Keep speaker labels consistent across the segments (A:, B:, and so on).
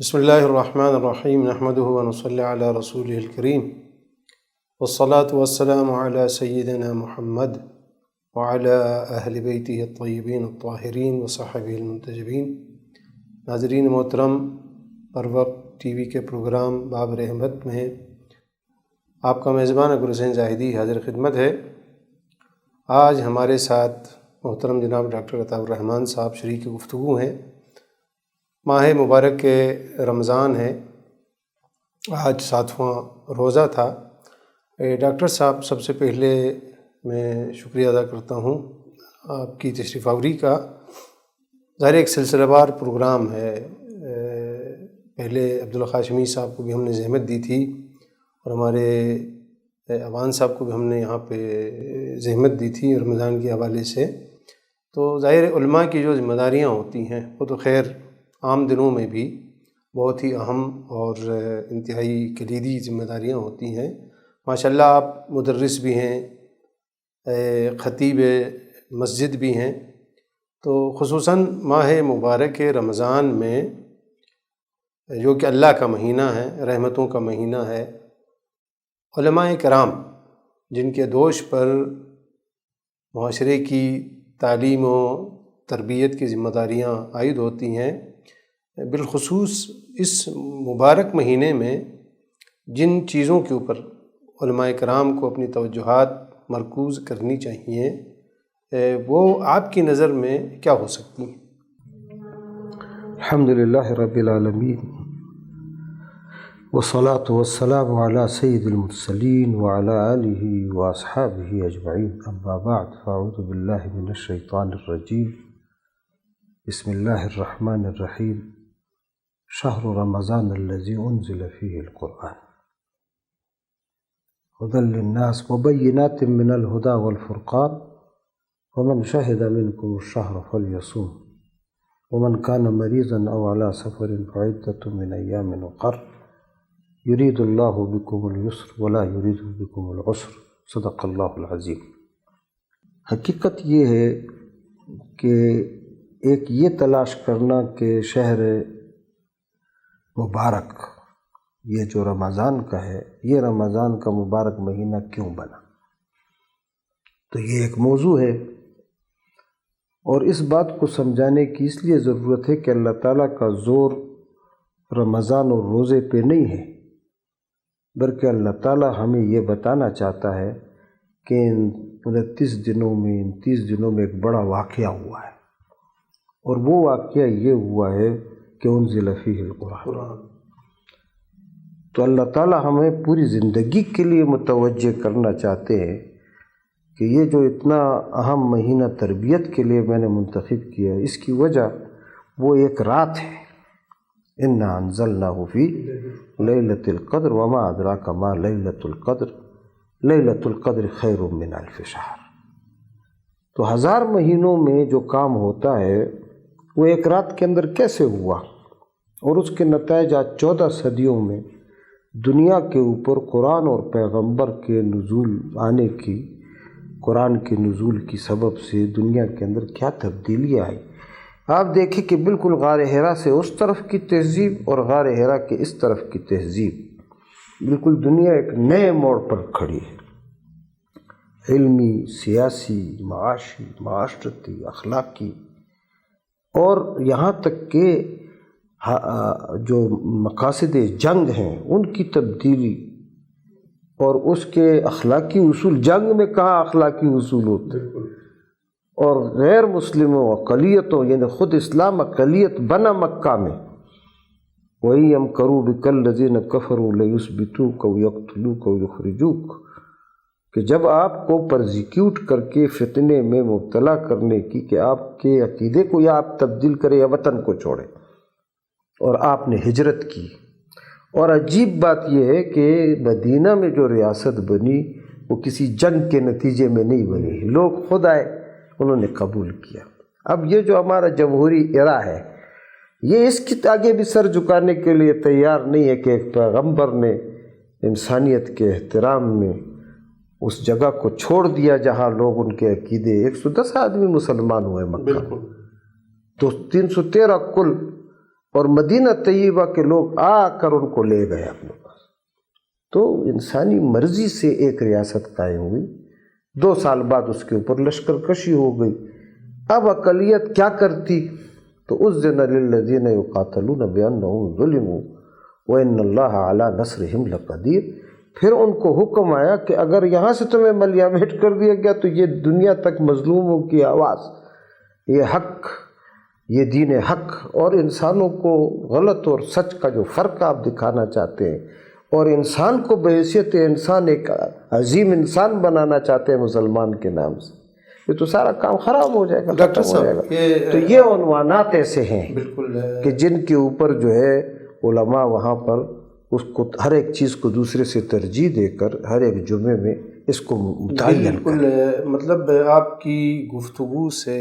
A: بسم اللہ الرحمن الرحیم نحمدہ ونصلی علی رسولہ الکریم والصلاة والسلام علی سیدنا محمد وعلی اہل بیتہ الطیبین الطاہرین وصحبہ المنتجبین۔ ناظرین محترم، پر وقت ٹی وی کے پروگرام باب رحمت میں آپ کا میزبان اکبر حسین زاہدی حاضر خدمت ہے۔ آج ہمارے ساتھ محترم جناب ڈاکٹر عطاء الرحمن صاحب شریک گفتگو ہیں۔ ماہ مبارک کے رمضان ہے، آج 7واں روزہ تھا۔ ڈاکٹر صاحب، سب سے پہلے میں شکریہ ادا کرتا ہوں آپ کی تشریف آوری کا۔ ظاہر ایک سلسلہ وار پروگرام ہے، پہلے عبدالقاسمی صاحب کو بھی ہم نے زحمت دی تھی اور ہمارے عوان صاحب کو بھی ہم نے یہاں پہ زحمت دی تھی رمضان کے حوالے سے۔ تو ظاہر علماء کی جو ذمہ داریاں ہوتی ہیں وہ تو خیر عام دنوں میں بھی بہت ہی اہم اور انتہائی کلیدی ذمہ داریاں ہوتی ہیں۔ ماشاءاللہ آپ مدرس بھی ہیں، خطیب مسجد بھی ہیں، تو خصوصاً ماہ مبارک رمضان میں جو کہ اللہ کا مہینہ ہے، رحمتوں کا مہینہ ہے، علماء کرام جن کے دوش پر معاشرے کی تعلیم و تربیت کی ذمہ داریاں عائد ہوتی ہیں، بالخصوص اس مبارک مہینے میں جن چیزوں کے اوپر علماء کرام کو اپنی توجہات مرکوز کرنی چاہیے، وہ آپ کی نظر میں کیا ہو سکتی ہیں؟
B: الحمدللہ رب العالمین والصلاة والسلام علی سید المرسلین وعلی آلہ واصحابہ اجمعین، اما بعد فاعوذ باللہ من الشیطان الرجیم، بسم اللہ الرحمن الرحیم، شہر رمضان الذی انزل فیہ القرآن ھدی للناس وبینات من الہدی والفرقان ومن شہد منکم الشہر فلیصم ومن کان مریضا او علی سفر فعدۃ من ایام اخر یرید اللہ بکم اليسر ولا یرید بکم العسر، صدق اللہ العظیم۔ حقیقت یہ ہے کہ ایک یہ تلاش کرنا کہ شہر مبارک یہ جو رمضان کا ہے، یہ رمضان کا مبارک مہینہ کیوں بنا، تو یہ ایک موضوع ہے، اور اس بات کو سمجھانے کی اس لیے ضرورت ہے کہ اللہ تعالیٰ کا زور رمضان اور روزے پہ نہیں ہے، بلکہ اللہ تعالیٰ ہمیں یہ بتانا چاہتا ہے کہ ان 29 دنوں میں، ان 30 دنوں میں ایک بڑا واقعہ ہوا ہے، اور وہ واقعہ یہ ہوا ہے کہ انزل فیہ القرآن۔ تو اللہ تعالیٰ ہمیں پوری زندگی کے لیے متوجہ کرنا چاہتے ہیں کہ یہ جو اتنا اہم مہینہ تربیت کے لیے میں نے منتخب کیا ہے، اس کی وجہ وہ ایک رات ہے، انا انزلناہ فی لیلۃ القدر وما ادراک ما لیلۃ القدر لیلۃ القدر خیر من الف شہر۔ تو 1000 مہینوں میں جو کام ہوتا ہے وہ ایک رات کے اندر کیسے ہوا، اور اس کے نتائج آج 14 صدیوں میں دنیا کے اوپر قرآن اور پیغمبر کے نزول آنے کی، قرآن کے نزول کی سبب سے دنیا کے اندر کیا تبدیلیاں آئی۔ آپ دیکھیں کہ بالکل غار حرا سے اس طرف کی تہذیب اور غار حرا کے اس طرف کی تہذیب، بالکل دنیا ایک نئے موڑ پر کھڑی ہے، علمی، سیاسی، معاشی، معاشرتی، اخلاقی، اور یہاں تک کہ جو مقاصد جنگ ہیں ان کی تبدیلی اور اس کے اخلاقی اصول۔ جنگ میں کہاں اخلاقی اصول ہوتے ہیں، اور غیر مسلموں اقلیتوں، یعنی خود اسلام اقلیت بنا مکہ میں، وَإِن يَمْكَرُوا بِكَ الَّذِينَ كَفَرُوا لَيُثْبِتُوكَ وَيَقْتُلُوكَ وَيُخْرِجُوكَ، کہ جب آپ کو پرزیکیوٹ کر کے فتنے میں مبتلا کرنے کی کہ آپ کے عقیدے کو یا آپ تبدیل کریں یا وطن کو چھوڑیں، اور آپ نے ہجرت کی۔ اور عجیب بات یہ ہے کہ مدینہ میں جو ریاست بنی وہ کسی جنگ کے نتیجے میں نہیں بنی، لوگ خود آئے، انہوں نے قبول کیا۔ اب یہ جو ہمارا جمہوری ایرا ہے، یہ اس کے آگے بھی سر جھکانے کے لیے تیار نہیں ہے کہ ایک پیغمبر نے انسانیت کے احترام میں اس جگہ کو چھوڑ دیا جہاں لوگ ان کے عقیدے، 110 آدمی مسلمان ہوئے مکہ، تو 313 کل اور مدینہ طیبہ کے لوگ آ کر ان کو لے گئے اپنے پاس۔ تو انسانی مرضی سے ایک ریاست قائم ہوئی، 2 سال بعد اس کے اوپر لشکر کشی ہو گئی۔ اب اقلیت کیا کرتی؟ تو اذن للذین یقاتلون بانہم ظلموا وان اللہ علی نصرہم لقدیر۔ پھر ان کو حکم آیا کہ اگر یہاں سے تمہیں ملیامٹ کر دیا گیا تو یہ دنیا تک مظلوموں کی آواز، یہ حق، یہ دین حق، اور انسانوں کو غلط اور سچ کا جو فرق آپ دکھانا چاہتے ہیں اور انسان کو بحیثیت انسان ایک عظیم انسان بنانا چاہتے ہیں مسلمان کے نام سے، یہ تو سارا کام خراب ہو جائے گا،
A: ڈاکٹر
B: ختم ہو جائے گا۔
A: صاحب
B: تو یہ عنوانات ایسے ہیں
A: بالکل
B: کہ جن کے اوپر جو ہے علماء وہاں پر اس کو ہر ایک چیز کو دوسرے سے ترجیح دے کر ہر ایک جمعے میں اس کو متعین
A: بالکل مطلب آپ کی گفتگو سے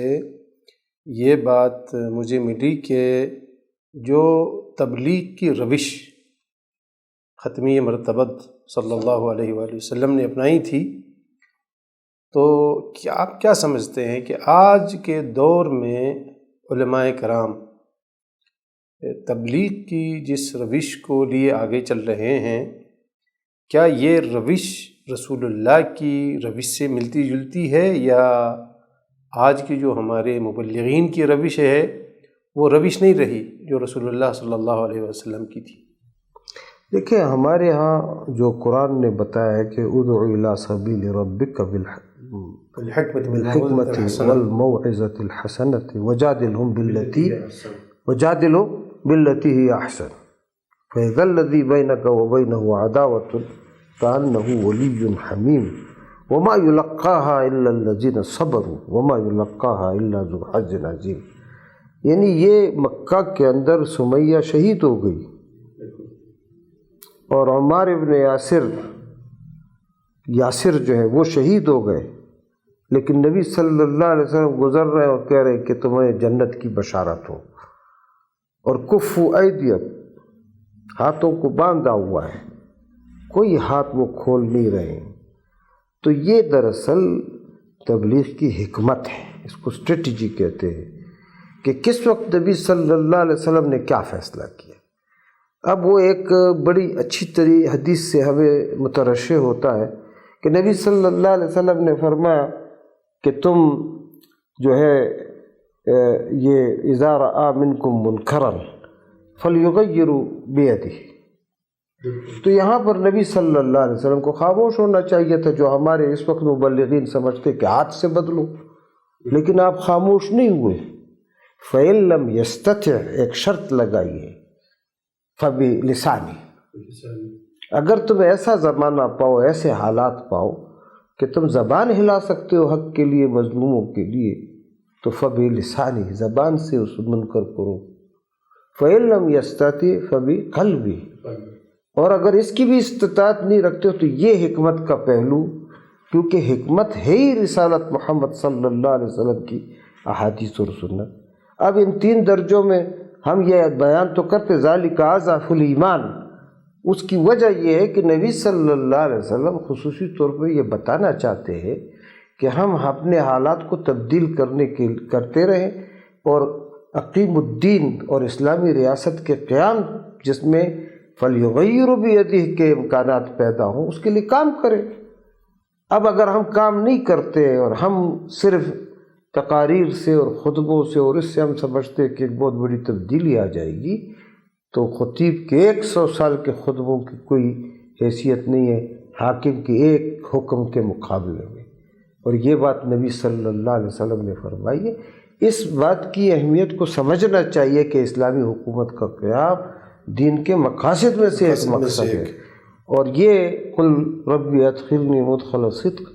A: یہ بات مجھے ملی کہ جو تبلیغ کی روش ختمی مرتبت صلی اللہ علیہ وآلہ وسلم نے اپنائی تھی، تو کیا آپ کیا سمجھتے ہیں کہ آج کے دور میں علماء کرام تبلیغ کی جس روش کو لیے آگے چل رہے ہیں، کیا یہ روش رسول اللہ کی روش سے ملتی جلتی ہے، یا آج کی جو ہمارے مبلغین کی روش ہے وہ روش نہیں رہی جو رسول اللہ صلی اللہ علیہ وسلم کی تھی؟
B: دیکھیں، ہمارے ہاں جو قرآن نے بتایا ہے کہ ادع الی سبیل ربک بالحکمت والموعظۃ الحسنۃ وجادلهم بالتي هي احسن فاذا الذي بينك وبينه عداوة كأنه ولي حميم وما يلقاها الا الذين صبروا وما يلقاها الا ذو حظ عظیم۔ یعنی یہ مکہ کے اندر سمیہ شہید ہو گئی اور عمار ابن یاسر جو ہے وہ شہید ہو گئے، لیکن نبی صلی اللہ علیہ وسلم گزر رہے اور کہہ رہے کہ تمہیں جنت کی بشارت ہو، اور کفو ایدیکم، ہاتھوں کو باندھا ہوا ہے، کوئی ہاتھ وہ کھول نہیں رہے۔ تو یہ دراصل تبلیغ کی حکمت ہے، اس کو اسٹریٹجی کہتے ہیں کہ کس وقت نبی صلی اللہ علیہ وسلم نے کیا فیصلہ کیا۔ اب وہ ایک بڑی اچھی حدیث سے ہمیں مترشح ہوتا ہے کہ نبی صلی اللہ علیہ وسلم نے فرمایا کہ تم جو ہے یہ اذا رأى منکم منکرا فلیغیروا بیدہ، تو یہاں پر نبی صلی اللہ علیہ وسلم کو خاموش ہونا چاہیے تھا، جو ہمارے اس وقت مبلغین سمجھتے کہ ہاتھ سے بدلو، لیکن آپ خاموش نہیں ہوئے۔ فَإِن لَّمْ يَسْتَطِعْ، ایک شرط لگائیے، فَبِلِسَانِهِ، اگر تم ایسا زمانہ پاؤ، ایسے حالات پاؤ کہ تم زبان ہلا سکتے ہو حق کے لیے، مظلوموں کے لیے، تو فَبِلِسَانِهِ، زبان سے اس منکر کو روکو۔ فَإِن لَّمْ يَسْتَطِعْ فَبِقَلْبِهِ، اور اگر اس کی بھی استطاعت نہیں رکھتے ہو تو یہ حکمت کا پہلو، کیونکہ حکمت ہے ہی رسالت محمد صلی اللہ علیہ وسلم کی احادیث اور سنت۔ اب ان 3 درجوں میں ہم یہ بیان تو کرتے ذالک اضعف الایمان، اس کی وجہ یہ ہے کہ نبی صلی اللہ علیہ وسلم خصوصی طور پہ یہ بتانا چاہتے ہیں کہ ہم اپنے حالات کو تبدیل کرتے رہیں، اور اقیم الدین اور اسلامی ریاست کے قیام جس میں فَلْيُغَيِّرُ بِيَدِهِ کے امکانات پیدا ہوں، اس کے لیے کام کریں۔ اب اگر ہم کام نہیں کرتے اور ہم صرف تقاریر سے اور خطبوں سے اور اس سے ہم سمجھتے ہیں کہ ایک بہت بڑی تبدیلی آ جائے گی، تو خطیب کے 100 سال کے خطبوں کی کوئی حیثیت نہیں ہے حاکم کے ایک حکم کے مقابلے میں، اور یہ بات نبی صلی اللہ علیہ وسلم نے فرمائی ہے۔ اس بات کی اہمیت کو سمجھنا چاہیے کہ اسلامی حکومت کا قیام دین کے مقاصد میں سے ایک مقصد ہے، اور یہ قل ربی ادخلنی مدخل صدق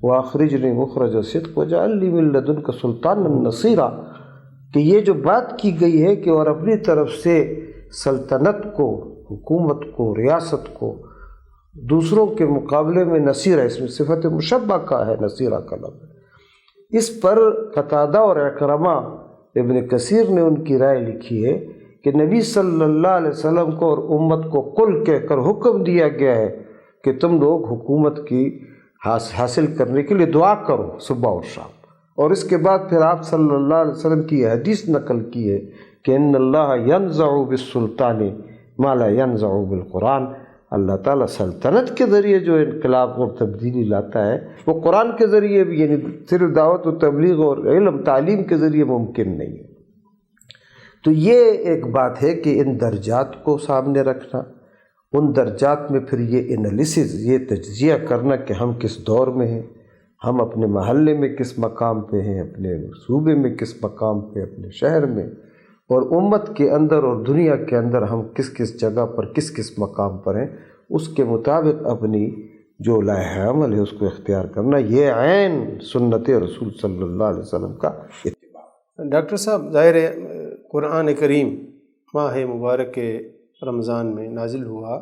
B: واخرجنی مخرج صدق واجعل لی من لدنک سلطانا نصیرا، کہ یہ جو بات کی گئی ہے کہ اور اپنی طرف سے سلطنت کو، حکومت کو، ریاست کو دوسروں کے مقابلے میں نصیرہ، اس میں صفت مشبہ کا ہے نصیرہ کا لفظ۔ اس پر قتادہ اور اکرمہ ابن کثیر نے ان کی رائے لکھی ہے کہ نبی صلی اللہ علیہ وسلم کو اور امت کو قل کہہ کر حکم دیا گیا ہے کہ تم لوگ حکومت کی حاصل کرنے کے لیے دعا کرو صبح اور شام، اور اس کے بعد پھر آپ صلی اللہ علیہ وسلم کی حدیث نقل کی ہے کہ ان اللہ ینزع بالسلطان ما لا ینزع بالقرآن، اللہ تعالیٰ سلطنت کے ذریعے جو انقلاب اور تبدیلی لاتا ہے وہ قرآن کے ذریعے بھی، یعنی صرف دعوت و تبلیغ اور علم تعلیم کے ذریعے ممکن نہیں ہے۔ تو یہ ایک بات ہے کہ ان درجات کو سامنے رکھنا، ان درجات میں پھر یہ انالیسز، یہ تجزیہ کرنا کہ ہم کس دور میں ہیں، ہم اپنے محلے میں کس مقام پہ ہیں، اپنے صوبے میں کس مقام پہ، اپنے شہر میں، اور امت کے اندر اور دنیا کے اندر ہم کس کس جگہ پر کس کس مقام پر ہیں، اس کے مطابق اپنی جو لائحہ عمل ہے اس کو اختیار کرنا، یہ عین سنت رسول صلی اللہ علیہ وسلم کا اتباع۔
A: ڈاکٹر صاحب، ظاہر ہے قرآن کریم ماہ مبارک رمضان میں نازل ہوا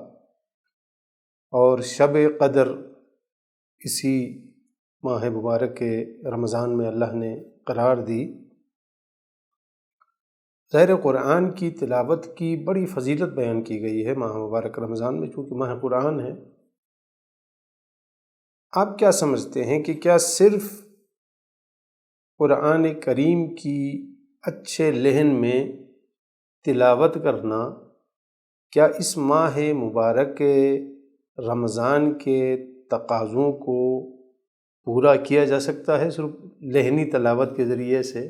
A: اور شب قدر اسی ماہ مبارک رمضان میں اللہ نے قرار دی۔ ظاہر قرآن کی تلاوت کی بڑی فضیلت بیان کی گئی ہے ماہ مبارک رمضان میں، چونکہ ماہ قرآن ہے۔ آپ کیا سمجھتے ہیں کہ کیا صرف قرآن کریم کی اچھے لحن میں تلاوت کرنا، کیا اس ماہ مبارک رمضان کے تقاضوں کو پورا کیا جا سکتا ہے صرف لحنی تلاوت کے ذریعے سے،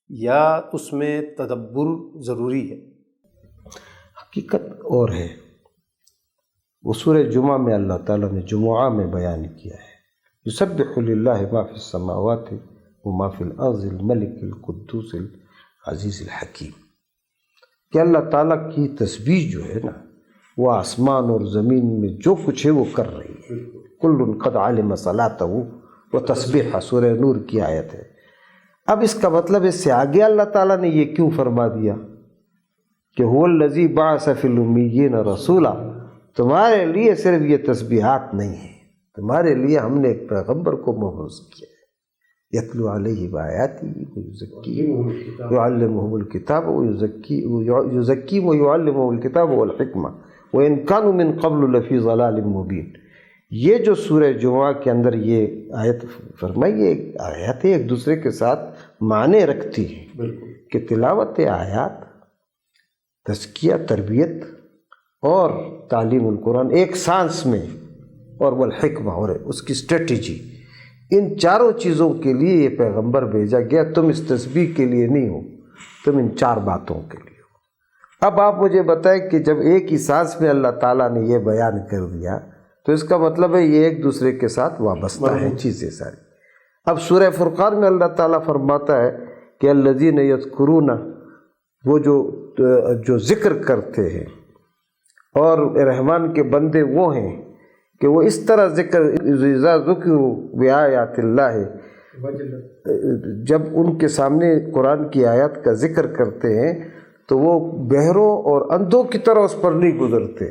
A: یا اس میں تدبر ضروری ہے؟
B: حقیقت اور ہے، وہ سورہ جمعہ میں اللہ تعالیٰ نے جمعہ میں بیان کیا ہے، یسبح للہ ما فی السماوات وما فی الارض الملک القدوس العزیز الحکیم، کہ اللہ تعالیٰ کی تسبیح جو ہے نا وہ آسمان اور زمین میں جو کچھ ہے وہ کر رہی ہے، کل قد علم صلاتہ و تسبیحہ، سورہ نور کی آیت ہے۔ اب اس کا مطلب اس سے آگے اللہ تعالیٰ نے یہ کیوں فرما دیا کہ هو الذی بعث فی الامیین رسولا، تمہارے لیے صرف یہ تسبیحات نہیں ہیں، تمہارے لیے ہم نے ایک پیغمبر کو مبعوث کیا ہے، یتلو علیہم آیاتہ ویزکیہم ویعلمہم الکتاب ویزکیہم ویعلمہم الکتاب والحکمہ وإن كانوا من قبل لفی ضلال مبین۔ یہ جو سورہ جمعہ کے اندر یہ آیت فرمائی، یہ آیاتیں ایک دوسرے کے ساتھ معنی رکھتی ہیں کہ تلاوت آیات، تزکیہ، تربیت اور تعلیم القرآن ایک سانس میں، اور والحکمہ، اور اس کی اسٹریٹجی، ان چاروں چیزوں کے لیے یہ پیغمبر بھیجا گیا۔ تم اس تسبیح کے لیے نہیں ہو، تم ان چار باتوں کے لیے ہو۔ اب آپ مجھے بتائیں کہ جب ایک ہی سانس میں اللہ تعالیٰ نے یہ بیان کر دیا تو اس کا مطلب ہے یہ ایک دوسرے کے ساتھ وابستہ ہیں چیزیں ساری۔ اب سورہ فرقان میں اللہ تعالیٰ فرماتا ہے کہ الذین یذکرون، وہ جو ذکر کرتے ہیں، اور رحمان کے بندے وہ ہیں کہ وہ اس طرح ذکر، اذا ذکروا بآیات اللہ، جب ان کے سامنے قرآن کی آیات کا ذکر کرتے ہیں تو وہ بہروں اور اندھوں کی طرح اس پر نہیں گزرتے۔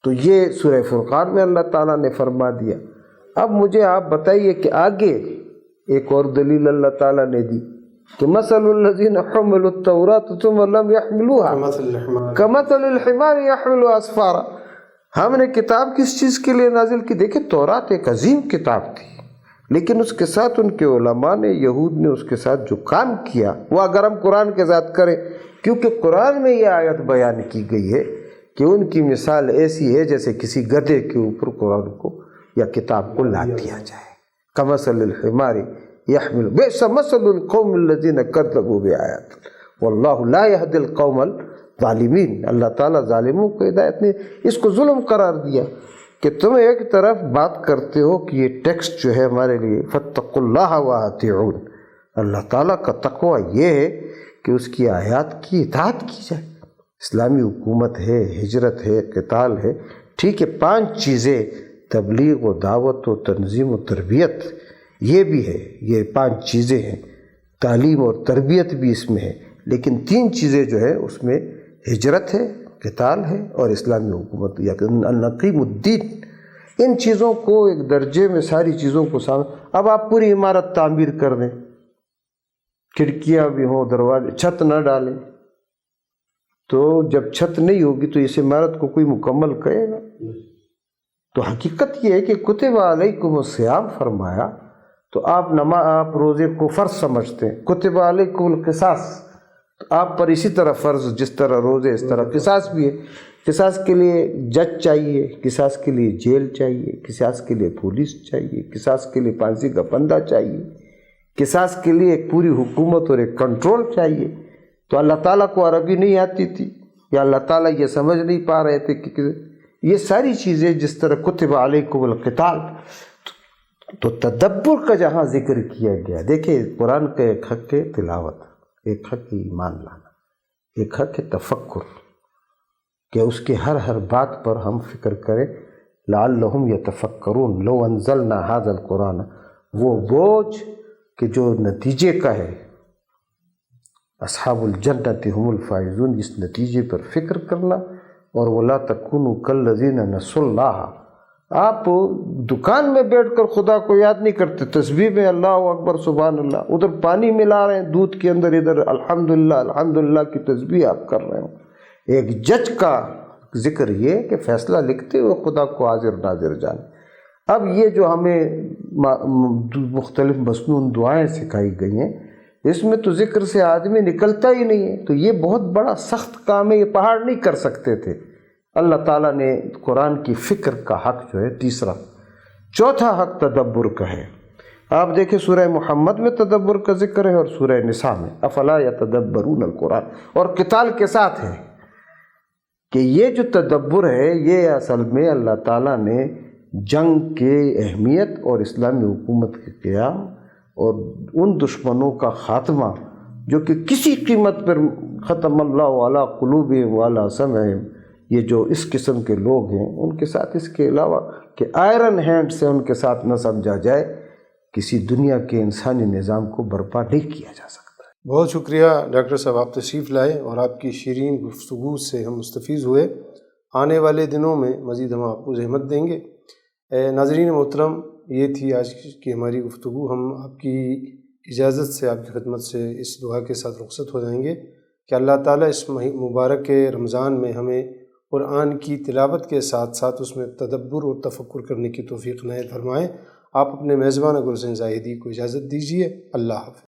B: تو یہ سورہ فرقان میں اللہ تعالیٰ نے فرما دیا۔ اب مجھے آپ بتائیے کہ آگے ایک اور دلیل اللہ تعالیٰ نے دی کہ مثل الذین حملوا التوراۃ ثم لم يحملوها کمثل الحمار يحمل اسفارا۔ ہم نے کتاب کس چیز کے لیے نازل کی؟ دیکھیں، تورات ایک عظیم کتاب تھی، لیکن اس کے ساتھ ان کے علماء نے، یہود نے اس کے ساتھ جو کام کیا وہ اگر ہم قرآن کے ساتھ کریں، کیونکہ قرآن میں یہ آیت بیان کی گئی ہے کہ ان کی مثال ایسی ہے جیسے کسی گدھے کے اوپر قرآن کو یا کتاب کو لاد دیا جائے، کمثل الحمار یحمل، بئس مثل القوم الذین کذبوا بآیات واللہ لا یہدی القوم الظالمین۔ اللہ تعالیٰ ظالموں کو ہدایت نے، اس کو ظلم قرار دیا کہ تم ایک طرف بات کرتے ہو کہ یہ ٹیکسٹ جو ہے ہمارے لیے فاتقوا اللہ واطیعون، اللہ تعالیٰ کا تقوی یہ ہے کہ اس کی آیات کی اطاعت کی جائے۔ اسلامی حکومت ہے، ہجرت ہے، قتال ہے، ٹھیک ہے، 5 چیزیں، تبلیغ و دعوت و تنظیم و تربیت، یہ بھی ہے، یہ 5 چیزیں ہیں، تعلیم اور تربیت بھی اس میں ہے، لیکن 3 چیزیں جو ہے اس میں ہجرت ہے، قتال ہے، اور اسلامی حکومت یا نقیم الدین۔ ان چیزوں کو ایک درجے میں، ساری چیزوں کو سامنے، اب آپ پوری عمارت تعمیر کر دیں، کھڑکیاں بھی ہوں، دروازے، چھت نہ ڈالیں، تو جب چھت نہیں ہوگی تو اس عمارت کو کوئی مکمل کرے گا؟ تو حقیقت یہ ہے کہ کتب علیکم الصیام فرمایا تو آپ روزے کو فرض سمجھتے ہیں، کتب علیکم القصاص، آپ پر اسی طرح فرض جس طرح روزے اس طرح قصاص بھی ہے۔ قصاص کے لیے جج چاہیے، قصاص کے لیے جیل چاہیے، قصاص کے لیے پولیس چاہیے، قصاص کے لیے پھانسی کا پھندا چاہیے، قصاص کے لیے ایک پوری حکومت اور ایک کنٹرول چاہیے۔ تو اللہ تعالیٰ کو عربی نہیں آتی تھی یا اللہ تعالیٰ یہ سمجھ نہیں پا رہے تھے کہ یہ ساری چیزیں جس طرح کتب علیکم القتال، تو تدبر کا جہاں ذکر کیا گیا، دیکھیں قرآن کا ایک حق ہے تلاوت، ایک حق ہے ایمان لانا، ایک حق ہے تفکر، کہ اس کے ہر بات پر ہم فکر کریں۔ لعلہم یتفکرون لو انزلنا ھذا القرآن، وہ بوجھ کہ جو نتیجے کا ہے، اصحاب الجنت هم الفائزون، اس نتیجے پر فکر کرنا۔ اور ولا تکونوا کالذین نسوا اللہ، آپ دکان میں بیٹھ کر خدا کو یاد نہیں کرتے، تسبیح میں اللہ اکبر سبحان اللہ، ادھر پانی ملا رہے ہیں دودھ کے اندر، ادھر الحمدللہ الحمدللہ کی تسبیح آپ کر رہے ہیں۔ ایک جج کا ذکر یہ کہ فیصلہ لکھتے ہوئے خدا کو حاضر ناظر جانے۔ اب یہ جو ہمیں مختلف مسنون دعائیں سکھائی گئی ہیں، اس میں تو ذکر سے آدمی نکلتا ہی نہیں ہے، تو یہ بہت بڑا سخت کام ہے، یہ پہاڑ نہیں کر سکتے تھے۔ اللہ تعالیٰ نے قرآن کی فکر کا حق جو ہے تیسرا، چوتھا حق تدبر کا ہے۔ آپ دیکھیں سورہ محمد میں تدبر کا ذکر ہے اور سورہ نساء میں افلا یتدبرون القرآن، اور قتال کے ساتھ ہے کہ یہ جو تدبر ہے یہ اصل میں اللہ تعالیٰ نے جنگ کے اہمیت اور اسلامی حکومت کے قیام اور ان دشمنوں کا خاتمہ جو کہ کسی قیمت پر ختم اللہ علی قلوبہم وعلی سمعہم، یہ جو اس قسم کے لوگ ہیں ان کے ساتھ، اس کے علاوہ کہ آئرن ہینڈ سے ان کے ساتھ نہ سمجھا جائے، کسی دنیا کے انسانی نظام کو برپا نہیں کیا جا سکتا۔
A: بہت شکریہ ڈاکٹر صاحب، آپ تشریف لائے اور آپ کی شیرین گفتگو سے ہم مستفیض ہوئے۔ آنے والے دنوں میں مزید ہم آپ کو زحمت دیں گے۔ ناظرین محترم، یہ تھی آج کی ہماری گفتگو۔ ہم آپ کی اجازت سے، آپ کی خدمت سے اس دعا کے ساتھ رخصت ہو جائیں گے کہ اللہ تعالیٰ اس مبارک رمضان میں ہمیں قرآن کی تلاوت کے ساتھ ساتھ اس میں تدبر اور تفکر کرنے کی توفیق عنایت فرمائے۔ آپ اپنے میزبان گلشن زاہدی کو اجازت دیجیے۔ اللہ حافظ۔